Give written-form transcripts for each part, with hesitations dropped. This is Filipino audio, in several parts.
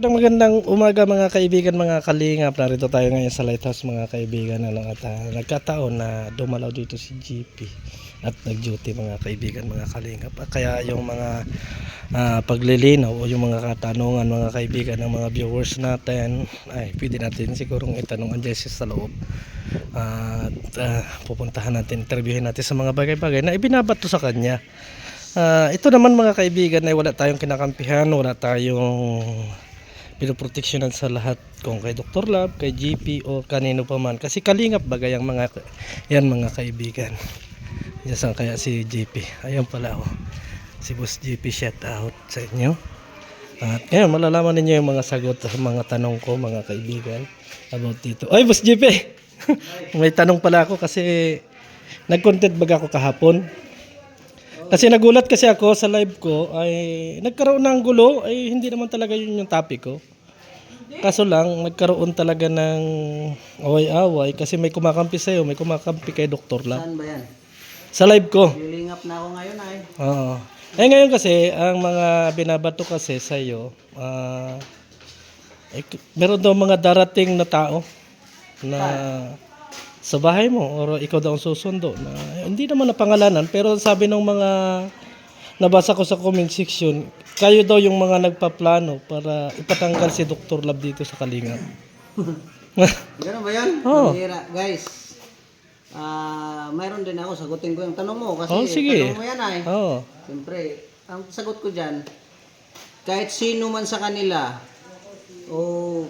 Magandang umaga mga kaibigan, mga kalingap. Narito tayo ngayon sa Lighthouse mga kaibigan. At nagkataon na dumalaw dito si GP at nag-duty mga kaibigan, mga kalingap. Kaya yung mga paglilinaw o yung mga katanungan mga kaibigan ng mga viewers natin ay pwede natin sigurong itanong ang Jessie sa loob. At pupuntahan natin, interviewin natin sa mga bagay-bagay na ibinabato sa kanya. Ito naman mga kaibigan ay wala tayong kinakampihan, wala tayong pinoproteksyonan sa lahat, kung kay Dr. Love, kay GP o kanino pa man, kasi kalingap bagay ang mga yan mga kaibigan. Yan saan kaya si GP, ayun pala si Boss GP, shout out sa inyo. At ngayon malalaman ninyo yung mga sagot sa mga tanong ko mga kaibigan about dito. Ay Boss GP may tanong pala ako kasi nag-content bag ako kahapon. Kasi nagulat kasi ako sa live ko ay nagkaroon ng gulo, ay hindi naman talaga yun yung topic ko. Kaso lang nagkaroon talaga ng away-away kasi may kumakampi sa'yo, may kumakampi kay Dr. Love. Saan ba yan? Sa live ko. Lilingap na ako ngayon ay. Oo. Eh ngayon kasi ang mga binabato kasi sa'yo, meron daw mga darating na tao na sa bahay mo or ikaw daw ang susundo na hindi naman napangalanan, pero sabi ng mga nabasa ko sa comment section, kayo daw yung mga nagpaplano para ipatanggal si Dr. Love dito sa Kalingap. Gano'n ba yan? Oo. Mahira. Guys, mayroon din ako, sagutin ko yung tanong mo kasi sige. tanong mo yan ay. Oo. Siyempre, ang sagot ko dyan, kahit sino man sa kanila, o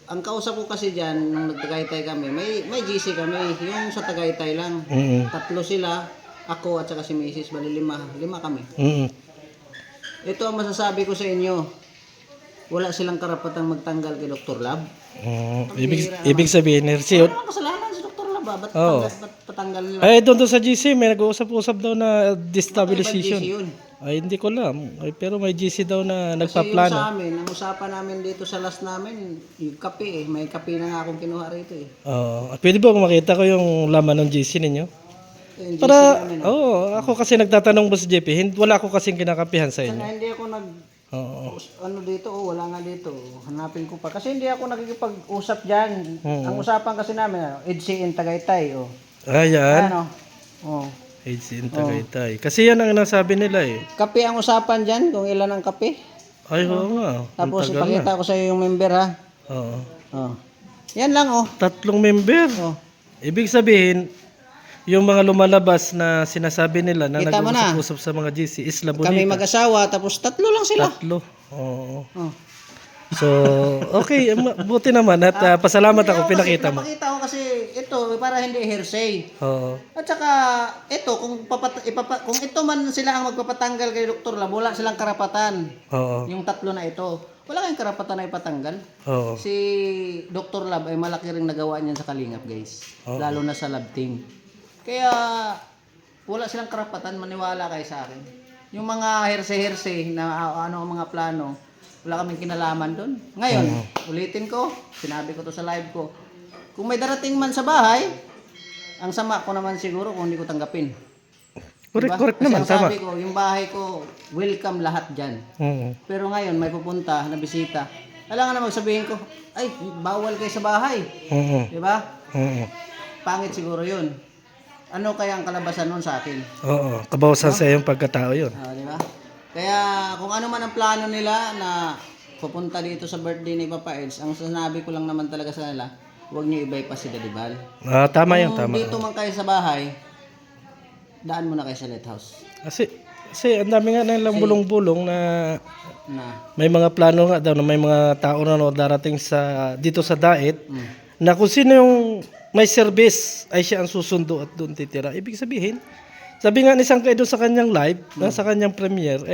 ang kausap ko kasi dyan, nung nagtagaytay kami, may GC kami, yung sa Tagaytay lang. Tatlo sila, ako at saka si Mrs. Bali lima kami. Ito ang masasabi ko sa inyo, wala silang karapatang magtanggal kay Dr. Love. Ibig sabihin, Wala namang kasalanan si Dr. Love, ba't patanggal nila? ay doon sa GC may nag-uusap-usap daw na destabilization. GC yun. Ay hindi ko alam. Ay, pero may GC daw na Kasi yung nagpaplano. sa amin, ang usapan namin dito sa last namin, yung kape eh. May kape na nga akong kinuha rito eh. Oo. Pwede ba makita ko yung laman ng GC ninyo? Yung GC Para, namin. ako kasi nagtatanong Boss JP, wala ako kasing kinakapihan sa inyo. Sana hindi ako ano dito, wala nga dito. Hanapin ko pa. Kasi hindi ako nakikipag-usap dyan. Ang usapan kasi namin, EDC in Tagaytay. Ayan. Ano? Oh. AIDS in Tagaytay. Kasi yan ang nasabi nila eh. Kape ang usapan dyan, kung ilan ang kape. Ay, oo nga. Tapos ipakita ko sa iyo yung member ha. Oo. Oh. Yan lang 3 member. Oh. Ibig sabihin, yung mga lumalabas na sinasabi nila na Kita mo na. nag-usap-usap sa mga GC is Labonita. Kami mag-asawa, tapos 3 lang sila. 3. Oo. Oh. So, okay, buti naman at pasalamat ako pinakita mo. Pinakita ko kasi ito para hindi hearsay. Oo. At saka ito kung kung ito man sila ang magpapatanggal kay Dr. Love, wala silang karapatan. Oo. Yung 3 na ito, wala kayong karapatan na ipatanggal. Oo. Si Dr. Love ay malaki ring nagawa niyan sa Kalingap, guys. Lalo na sa lab team. Kaya wala silang karapatan, maniwala kayo sa akin. Yung mga hearsay na ano ang mga plano, wala kaming kinalaman doon. Ngayon, ulitin ko, sinabi ko to sa live ko. Kung may darating man sa bahay, ang sama ko naman siguro kung hindi ko tanggapin. Correct Kasi naman, ang tama. sabi ko, yung bahay ko, welcome lahat dyan. Pero ngayon, may pupunta na bisita. Kailangan na magsabihin ko, ay, bawal kayo sa bahay. Di ba? Pangit siguro yun. Ano kaya ang kalabasan nun sa akin? Oo. Kabawasan sa iyong pagkatao yun. Di ba? Kaya kung ano man ang plano nila na pupunta dito sa birthday ni Papa Eds, ang sinabi ko lang naman talaga sa nila, huwag niyo i-bypass si Dadibal. Tama yun, Kung tama. dito man kayo sa bahay, daan muna kayo sa Lighthouse. Kasi ang dami nga nilang bulong-bulong na Na, may mga plano nga daw na may mga tao na darating dito sa Daet na kung sino yung may service ay siya ang susundo at doon titira. Ibig sabihin, sabi nga ni Sangkay doon sa kanyang live, sa kanyang premiere,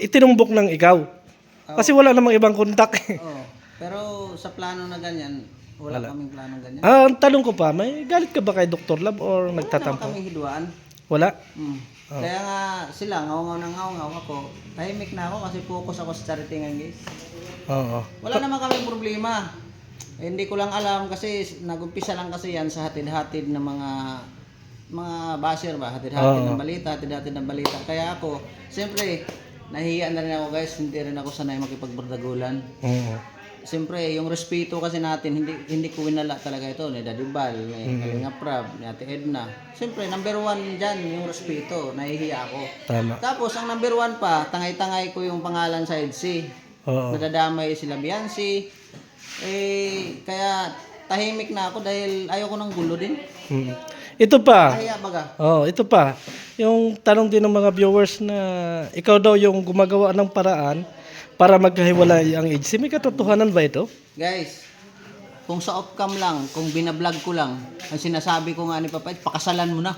itinumbok ng ikaw. Kasi wala namang ibang kontak. pero sa plano na ganyan, wala kaming plano ganyan. Ang tanong ko pa, may galit ka ba kay Dr. Love or Wala nagtatampo? kaming hiduan. Wala? Kaya nga sila, ngaw-ngaw ako. Tahimik na ako kasi focus ako sa charity nga, guys. Oo. Wala naman kaming problema. Hindi ko lang alam kasi nag-umpisa lang kasi yan sa hatid-hatid ng mga basher ba, hatid-hatid ng balita. Kaya ako, siyempre, nahihiya na rin ako guys, hindi rin ako sanay makipagbardagulan. siyempre, yung respeto kasi natin, hindi ko winala talaga ito. Ni Daddy Bal, ni Kalinga Prab, ni Ate Edna. Siyempre, number one dyan, yung respeto. Nahihiya ako. Tama. Tapos, ang number one pa, tangay-tangay ko yung pangalan sa EDC. Oo. Nadadamay sila Biancy. Kaya tahimik na ako dahil ayoko ng gulo din. Mm. Ito pa. Kaya baga. Oh, ito pa. Yung tanong din ng mga viewers na ikaw daw yung gumagawa ng paraan para magkahiwalay ang age. May katotohanan ba ito? Guys, kung sa off-cam lang, kung binablog ko lang, ang sinasabi ko nga ni Papa, pakasalan mo na.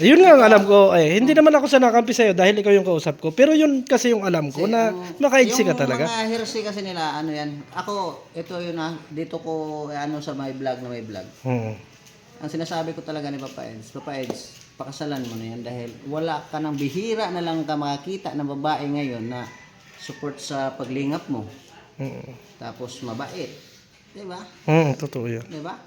Yun nga ang alam ko. Hindi naman ako sa nakampi sa'yo dahil ikaw yung kausap ko. Pero yun kasi yung alam ko na maka-age ka talaga. Yung mga heresy kasi nila, ano yan, ako, ito yun dito ko, sa my vlog na may vlog. Ang sinasabi ko talaga ni Papa Eds, pakasalan mo na yan dahil wala ka ng bihira na lang ka makakita ng babae ngayon na support sa paglingap mo. Tapos mabait. Diba? Totoo yan. Diba?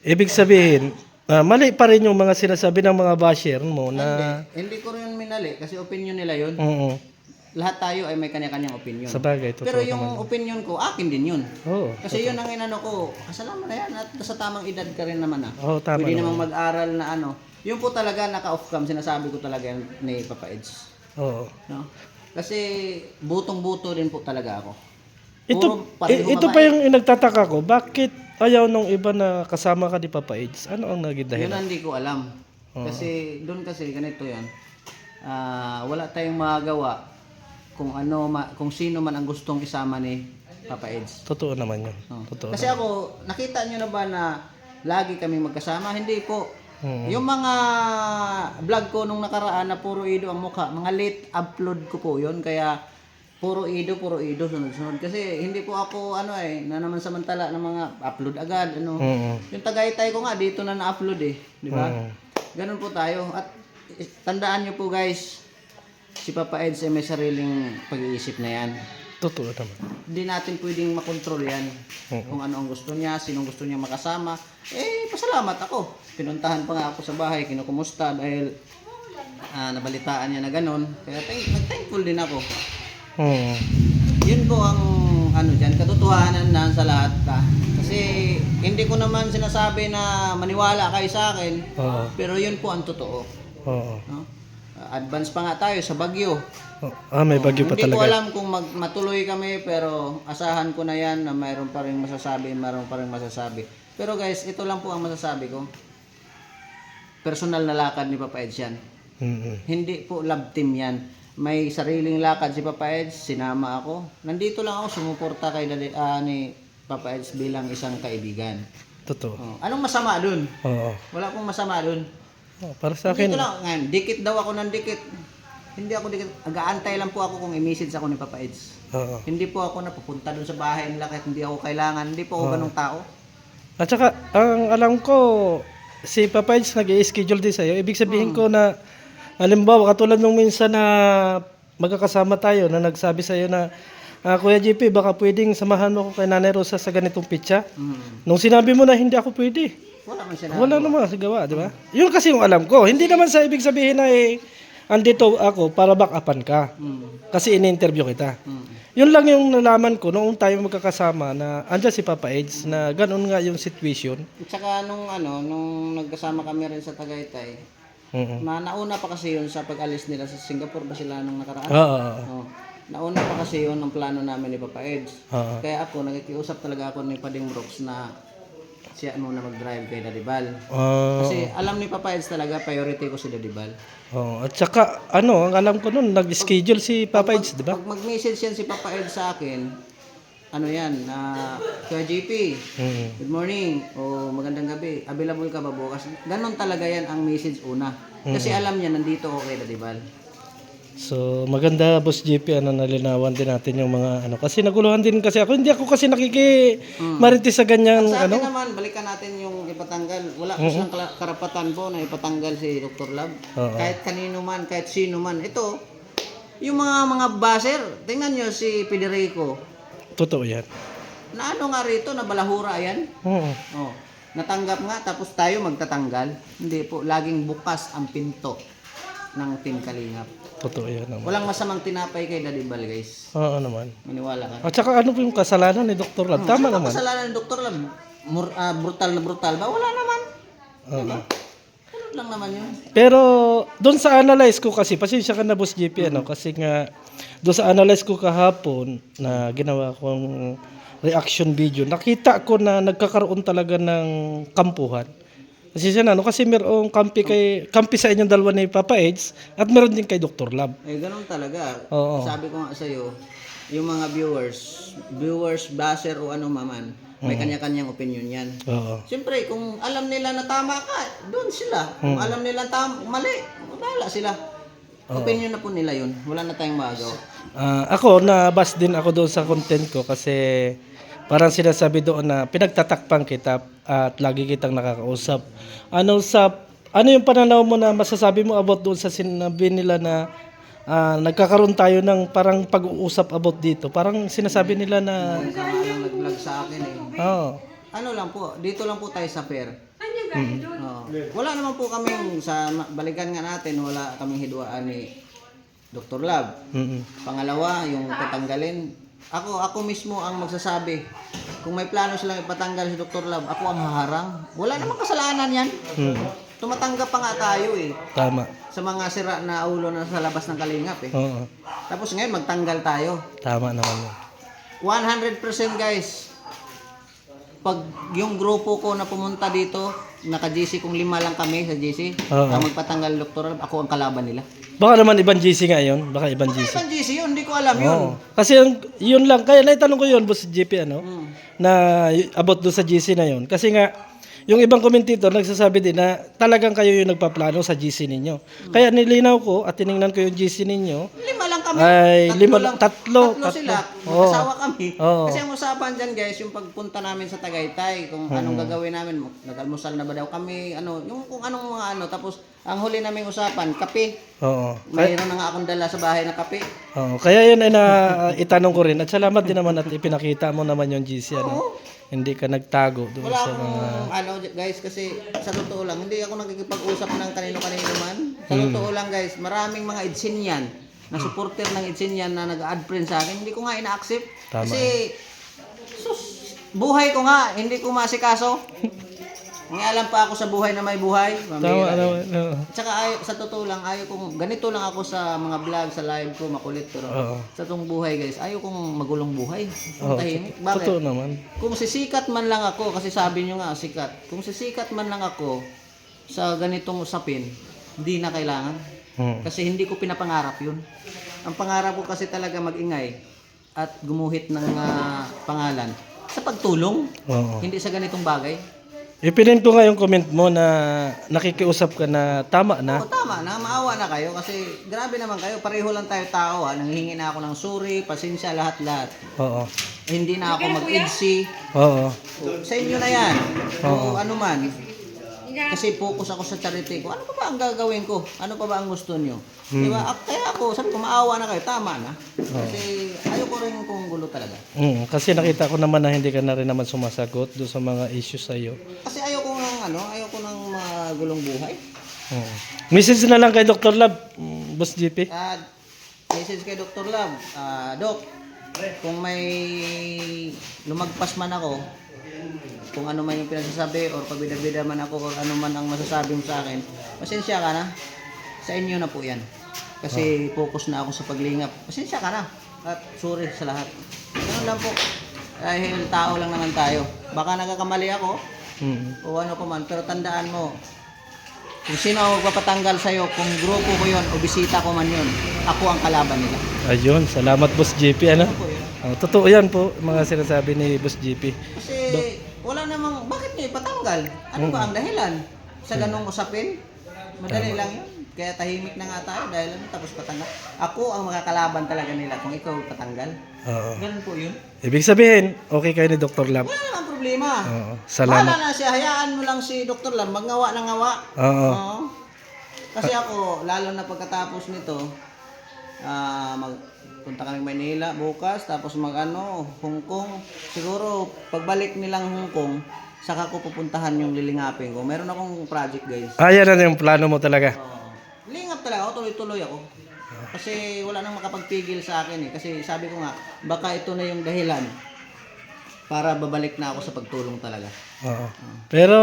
Ibig sabihin, mali pa rin yung mga sinasabi ng mga basher mo na... Hindi ko rin minali kasi opinion nila yun. Lahat tayo ay may kanya-kanyang opinion. Sa bagay, totoo Pero yung naman. opinion ko, akin din yun. Oo. Kasi yun ang inano ko, kasalanan mo na yan at sa tamang edad ka rin naman Oo, tama Pwede naman. namang mag-aral na yun po talaga naka-off-cam, sinasabi ko talaga yan ni Papa Eds. Oo. No? Kasi butong-buto din po talaga ako. Ito pa yung nagtataka ko. Bakit ayaw nung iba na kasama ka di Papa Eds? Ano ang naging Yun dahilan? ang hindi ko alam. Kasi doon kasi ganito yan. Wala tayong magagawa kung sino man ang gustong isama ni Papa Eds. Totoo naman yun. Totoo. Kasi ako, nakita nyo na ba na lagi kami magkasama? Hindi po. Yung mga vlog ko nung nakaraan na puro ido ang mukha, mga late upload ko po yun. Kaya puro ido, sunod-sunod. Kasi hindi po ako, na naman samantala ng mga upload agad. Yung Tagaytay ko nga, dito na na-upload Di ba? Ganun po tayo. At tandaan nyo po guys, si Papa Eds ay may sariling pag-iisip na yan. Totoo naman. Hindi natin pwedeng makontrol yan. Kung ano ang gusto niya, sinong gusto niya makasama. Pasalamat ako. Pinuntahan pa nga ako sa bahay, kinukumusta dahil nabalitaan niya na ganun. Kaya nag-thankful din ako. Yun po ang dyan, katotohanan na sa lahat. Kasi hindi ko naman sinasabi na maniwala kayo sa akin. Pero yun po ang totoo. No? Advance pa nga tayo sa Bagyo. May bagyo pa Hindi ko talaga. alam kung matuloy kami pero asahan ko na yan na mayroon pa rin masasabi. Pero guys, ito lang po ang masasabi ko. Personal na lakad ni Papa Eds yan. Hindi po love team yan. May sariling lakad si Papa Eds, sinama ako. Nandito lang ako sumuporta kay ni Papa Eds bilang isang kaibigan. Totoo. Anong masama dun? Oo. Wala pong masama dun. Para sa akin, Dito lang, ngayon, dikit daw ako ng dikit. Hindi ako dikit. Agaantay lang po ako kung i-message ako ni Papa Eds. Hindi po ako napupunta dun sa bahay nila kahit hindi ako kailangan. Hindi po ako ganong tao. At saka, ang alam ko, si Papa Eds nag-i-schedule din sa'yo. Ibig sabihin ko na, halimbawa, katulad nung minsan na magkakasama tayo, na nagsabi sa'yo na, Kuya JP, baka pwedeng samahan mo ako kay Nanay Rosa sa ganitong pitsa. Nung sinabi mo na hindi ako pwede. Wala man siya Wala naman kasi gawa, di ba? Yun kasi yung alam ko. Hindi naman sa ibig sabihin na andito ako para back-upan ka. Kasi in-interview kita. Yun lang yung nalaman ko noong tayo magkakasama na andyan si Papa Eds na ganun nga yung situation. At saka nung nagkasama kami rin sa Tagaytay, nauna pa kasi yun sa pag-alis nila sa Singapore ba sila nung nakaraan? Nauna pa kasi yun ang plano namin ni Papa Eds. Kaya ako, nakikiusap talaga ako ni Pading Brooks na siya muna mag-drive kay Daddy Bal. Kasi alam ni Papa Eds talaga, priority ko si Daddy Bal. At saka, ang alam ko nun, nag-schedule si Papa Eds, di ba? Pag mag-message yan si Papa Eds sa akin, Kuya JP, good morning, o magandang gabi, available ka ba bukas? Ganon talaga yan ang message una. Kasi alam niya, nandito ako kay Daddy Bal. So, maganda, Boss JP, nalinawan din natin yung mga kasi naguluhan din kasi ako. Hindi ako kasi nakikimarites sa ganyan, Sa akin naman, balikan natin yung ipatanggal. Wala ko silang karapatan po na ipatanggal si Dr. Love. Kahit kanino man, kahit sino man. Ito, yung mga baser, tingnan nyo si Federico. Totoo yan. Na nga rito, na balahura yan. Natanggap nga, tapos tayo magtatanggal. Hindi po, laging bukas ang pinto. ng Team Kalingap. Totoo yan naman. Walang masamang tinapay kay Daddy Bal, guys. Oo naman. Maniwala ka. At saka ano po yung kasalanan ni Dr. Lab? Tama Ano naman. kasalanan ng Dr. Lab? Brutal na brutal ba? Wala naman. Oo. Ano lang naman yun. Pero doon sa analyze ko kasi, pasensya ka na Boss JP, ano, kasi nga doon sa analyze ko kahapon na ginawa kong reaction video, nakita ko na nagkakaroon talaga ng kampuhan. Pasensya na, no? Kasi merong kampi sa inyong dalawa ni Papa Eds at meron din kay Dr. Lab. Eh, ganun talaga. Oo. Sabi ko nga sa'yo, yung mga viewers, basher o ano maman, may kanya-kanyang opinion yan. Oo. Siyempre, kung alam nila na tama ka, doon sila. Kung alam nila mali, wala sila. Opinion na po nila yun. Wala na tayong magawa. Ako, nabas din ako doon sa content ko kasi parang sinasabi doon na pinagtatakpan kita at lagi kitang nakakausap. Ano yung pananaw mo na masasabi mo about doon sa sinabi nila na nagkakaroon tayo ng parang pag-uusap about dito? Parang sinasabi nila na Ang nag-vlog sa akin eh. Ano lang po, dito lang po tayo sa fair. Oo. Wala naman po kaming, sa balikan nga natin, wala kaming hidwaan ni Dr. Lab. Pangalawa, yung tatanggalin. Ako mismo ang magsasabi. Kung may plano silang ipatanggal si Dr. Lab, ako ang haharang. Wala namang kasalanan yan. Tumatanggap pa nga tayo eh. Tama. Sa mga sira na ulo na sa labas ng Kalingap eh. Oo. Tapos ngayon, magtanggal tayo. Tama naman yun. 100% guys. Pag yung grupo ko na pumunta dito, naka-GC kung 5 lang kami sa GC, ang magpatanggal Dr. Lab, ako ang kalaban nila. Baka naman ibang GC nga yun. Baka ibang GC. Ibang GC yun, hindi ko alam yun. Oo. Kasi yun lang. Kaya naitanong ko yun, Boss JP, ano? Na about doon sa GC na yun. Kasi nga, yung ibang commentator nagsasabi din na talagang kayo yung nagpaplano sa GC ninyo. Kaya nilinaw ko at tiningnan ko yung GC ninyo. 5 lang kami. Ay, tatlo sila. Oo. Mag-asawa kami. Oo. Kasi ang usapan dyan guys, yung pagpunta namin sa Tagaytay, kung anong gagawin namin, nag-almusal na ba daw kami, yung kung anong mga tapos ang huli naming usapan, kape. Oo. Mayroon na nga akong dala sa bahay na kape. Oo. Kaya yun ay itanong ko rin. At salamat din naman at ipinakita mo naman yung GC. Ano? Hindi ka nagtago doon Wala sa akong mga... guys, kasi sa totoo lang, hindi ako nakikipag-usap ng kanino-kanino man. Sa totoo lang guys, maraming mga Edsinyan na supporter ng Edsinyan na nag-add friend sa akin, hindi ko nga ina-accept. Tama. Kasi, buhay ko nga, hindi ko masikaso. May alam pa ako sa buhay na may buhay. Tama Mamira, naman. Oo. Tsaka sa totoo lang, ayaw kong, ganito lang ako sa mga vlog, sa live ko, makulit. Pero Oo. sa tong buhay guys, ayaw kong magulong buhay. Oo. Tahimik. Bakit? Totoo naman. Kung sisikat man lang ako, kasi sabi nyo nga, sikat. Kung sisikat man lang ako sa ganitong usapin, hindi na kailangan. Kasi hindi ko pinapangarap yun. Ang pangarap ko kasi talaga magingay at gumuhit ng pangalan sa pagtulong, Oo. hindi sa ganitong bagay. Ipinin ko nga yung comment mo na nakikiusap ka na tama na. Oo, tama na, maawa na kayo kasi grabe naman kayo, pareho lang tayo tao ha. Nanghihingi na ako ng sorry, pasensya, lahat-lahat. Oo. Hindi na ako mag-idsi. Oo. Sa inyo na yan. O ano man. Kasi focus ako sa charity ko. Ano pa ba ang gagawin ko? Ano pa ba ang gusto nyo? Diba? Kaya ako, sabi ko, maawa na kayo. Tama na. Kasi ayoko rin kung gulo talaga. Kasi nakita ko naman na hindi ka na rin naman sumasagot doon sa mga issues sa'yo. Kasi ayoko ng magulong buhay. Message na lang kay Dr. Lab, Boss GP. Message kay Dr. Lab. Doc, kung may lumagpas man ako, kung ano man yung pinagsasabi or pabida-bida man ako or ano man ang masasabi mo sa akin, pasensya ka na. Sa inyo na po yan. Kasi focus na ako sa paglingap. Pasensya ka na. At sorry sa lahat. Ganun lang po. Dahil tao lang naman tayo. Baka nagkakamali ako o ano ko man. Pero tandaan mo, kung sino ang magpapatanggal sa'yo, kung grupo ko yon o bisita ko man yun, ako ang kalaban nila. Ayun, salamat Boss GP. Ano? Ano po yun? Totoo yan po, mga sinasabi ni Boss GP. Kasi wala namang, bakit niya ipatanggal? Ano ba ang dahilan? Sa ganong usapin? Madali lang yun. Kaya tahimik na nga tayo dahil tapos patanggal. Ako ang makakalaban talaga nila kung ikaw patanggal. Oo. Ganun po yun. Ibig sabihin, okay kayo ni Dr. Lab. Wala namang problema. Oo. Salamat. Wala na siya, hayaan mo lang si Dr. Lam, magngawa ng ngawa. Oo. Oo. Kasi ako, lalo na pagkatapos nito, punta kami Manila bukas, tapos Hong Kong. Siguro, pagbalik nilang Hong Kong, saka ko pupuntahan yung lilingapin ko. Meron akong project guys. Yan na yung plano mo talaga. Oo. lingap talaga ako, tuloy-tuloy ako. Kasi wala nang makapagpigil sa akin eh. Kasi sabi ko nga, baka ito na yung dahilan para babalik na ako sa pagtulong talaga. Oo. Pero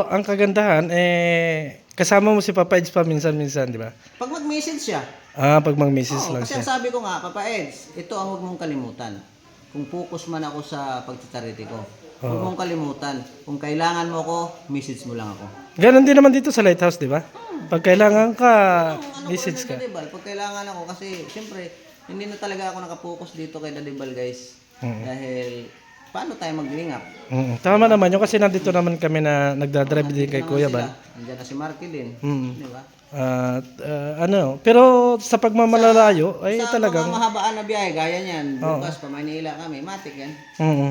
ang kagandahan, kasama mo si Papa Eds pa minsan-minsan, di ba? Pag mag-message siya, Pag mag-message oo, lang kasi siya. ang sabi ko nga, Papa Eds, ito ang huwag mong kalimutan. Kung focus man ako sa pagtitarity ko, huwag mong kalimutan. Kung kailangan mo ako, message mo lang ako. Ganon din naman dito sa Lighthouse, di ba? Pag kailangan ka, message ka. Dadibal, pag kailangan ako, kasi siyempre, hindi na talaga ako nakapokus dito kay Dadibal guys. Dahil, paano tayo maglingap? Tama naman yun kasi nandito naman kami na nagdadrive din kay Kuya Bal. Andiyan na si Marky din. Di ba? Pero sa pagmamalalayo ay Sa talagang mga mahabaan na biyahe, gaya niyan, bukas pa Maynila kami, matik yan.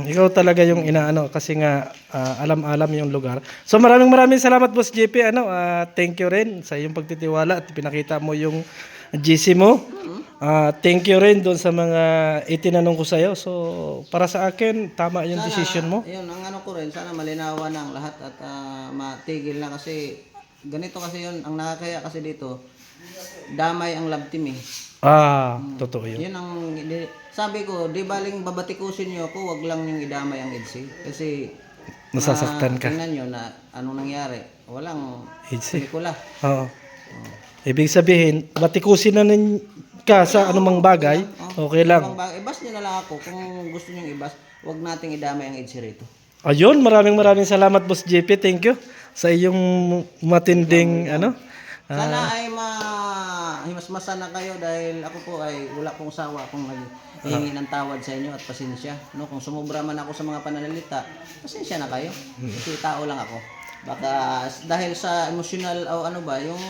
ikaw talaga yung inaano kasi nga alam-alam yung lugar. So maraming salamat Boss JP. Thank you rin sa iyong pagtitiwala at pinakita mo yung GC mo. Thank you rin doon sa mga itinanong ko sa iyo. So para sa akin tama yung decision mo. Ayun, ang ano ko rin, sana malinawan ng lahat at matigil na kasi ganito kasi yun, ang nakakaya kasi dito, damay ang love team eh. Totoo yun. Yun ang, sabi ko, di baling babatikusin nyo ako, wag lang yung idamay ang EDSI. Kasi, Nasasaktan ka. tingnan nyo na anong nangyari. Walang EDSI. pelikula. Oo. Ibig sabihin, batikusin na ka sa anumang bagay, okay lang. Ibas nyo na lang ako. Kung gusto nyo ibas, wag nating idamay ang EDSI rito. Ayun, maraming salamat Boss JP. Thank you sa iyong matinding Sana ay himasmasan na kayo dahil ako po ay wala pong sawa kung naghihingi ng tawad sa inyo at pasensya. No? Kung sumobra man ako sa mga pananalita, pasensya na kayo. Kasi tao lang ako. Baka dahil sa emotional o ano ba, yung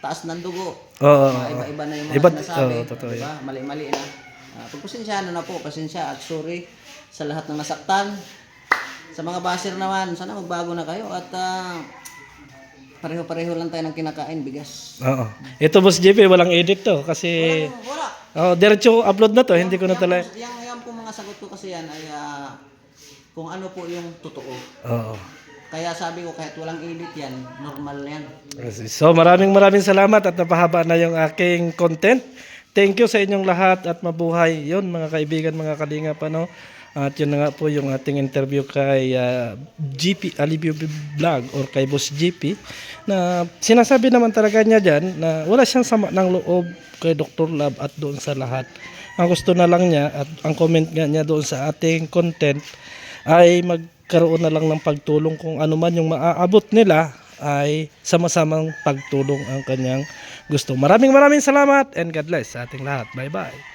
taas ng dugo. Iba-iba na yung mga sinasabi. Diba? Mali-mali na. Pagpasensyahan na po, pasensya at sorry sa lahat ng nasaktan. Sa mga basher naman, sana magbago na kayo at pareho-pareho lang tayo ng kinakain, bigas. Oo. Ito Boss JP, walang edit to kasi Wala. diretso upload na to, hindi ko na talaga. Yan po mga sagot ko kasi yan ay kung ano po yung totoo. Oo. Kaya sabi ko kahit walang edit yan, normal yan. So maraming salamat at napahaba na yung aking content. Thank you sa inyong lahat at mabuhay. Yun mga kaibigan, mga kalingap At yun na nga po yung ating interview kay GP Alibio Vlog or kay Boss GP na sinasabi naman talaga niya dyan na wala siyang sama ng loob kay Dr. Love at doon sa lahat. Ang gusto na lang niya at ang comment nga niya doon sa ating content ay magkaroon na lang ng pagtulong kung ano man yung maaabot nila ay sama-samang pagtulong ang kanyang gusto. Maraming salamat and God bless sa ating lahat. Bye-bye.